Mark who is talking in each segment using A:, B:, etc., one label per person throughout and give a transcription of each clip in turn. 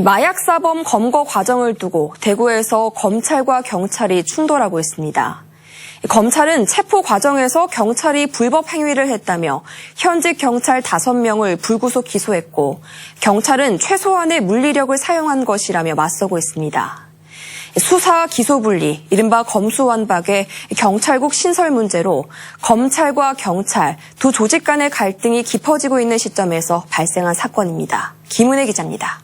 A: 마약 사범 검거 과정을 두고 대구에서 검찰과 경찰이 충돌하고 있습니다. 검찰은 체포 과정에서 경찰이 불법 행위를 했다며 현직 경찰 5명을 불구속 기소했고 경찰은 최소한의 물리력을 사용한 것이라며 맞서고 있습니다. 수사 기소 분리, 이른바 검수완박의 경찰국 신설 문제로 검찰과 경찰 두 조직 간의 갈등이 깊어지고 있는 시점에서 발생한 사건입니다. 김은혜 기자입니다.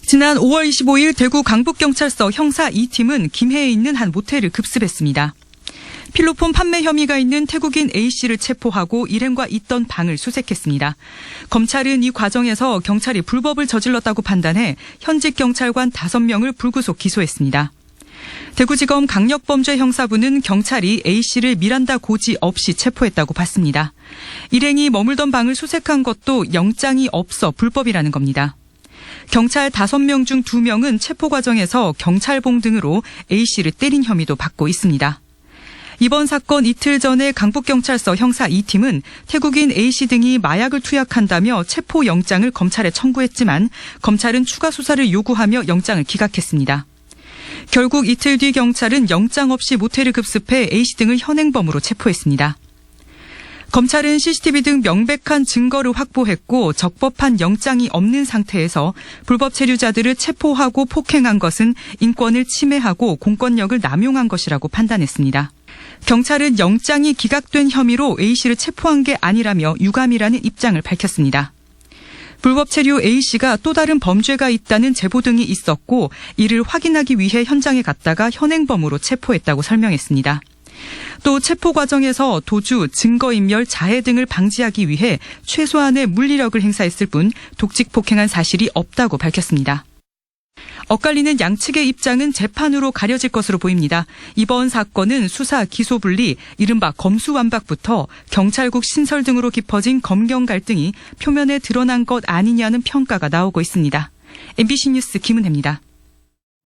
B: 지난 5월 25일 대구 강북경찰서 형사 2팀은 김해에 있는 한 모텔을 급습했습니다. 필로폰 판매 혐의가 있는 태국인 A씨를 체포하고 일행과 있던 방을 수색했습니다. 검찰은 이 과정에서 경찰이 불법을 저질렀다고 판단해 현직 경찰관 5명을 불구속 기소했습니다. 대구지검 강력범죄형사부는 경찰이 A씨를 미란다 고지 없이 체포했다고 봤습니다. 일행이 머물던 방을 수색한 것도 영장이 없어 불법이라는 겁니다. 경찰 5명 중 2명은 체포 과정에서 경찰봉 등으로 A씨를 때린 혐의도 받고 있습니다. 이번 사건 이틀 전에 강북경찰서 형사 2팀은 태국인 A씨 등이 마약을 투약한다며 체포 영장을 검찰에 청구했지만 검찰은 추가 수사를 요구하며 영장을 기각했습니다. 결국 이틀 뒤 경찰은 영장 없이 모텔을 급습해 A씨 등을 현행범으로 체포했습니다. 검찰은 CCTV 등 명백한 증거를 확보했고 적법한 영장이 없는 상태에서 불법 체류자들을 체포하고 폭행한 것은 인권을 침해하고 공권력을 남용한 것이라고 판단했습니다. 경찰은 영장이 기각된 혐의로 A씨를 체포한 게 아니라며 유감이라는 입장을 밝혔습니다. 불법 체류 A씨가 또 다른 범죄가 있다는 제보 등이 있었고 이를 확인하기 위해 현장에 갔다가 현행범으로 체포했다고 설명했습니다. 또 체포 과정에서 도주, 증거인멸, 자해 등을 방지하기 위해 최소한의 물리력을 행사했을 뿐 독직 폭행한 사실이 없다고 밝혔습니다. 엇갈리는 양측의 입장은 재판으로 가려질 것으로 보입니다. 이번 사건은 수사 기소 분리, 이른바 검수완박부터 경찰국 신설 등으로 깊어진 검경 갈등이 표면에 드러난 것 아니냐는 평가가 나오고 있습니다. MBC 뉴스 김은혜입니다.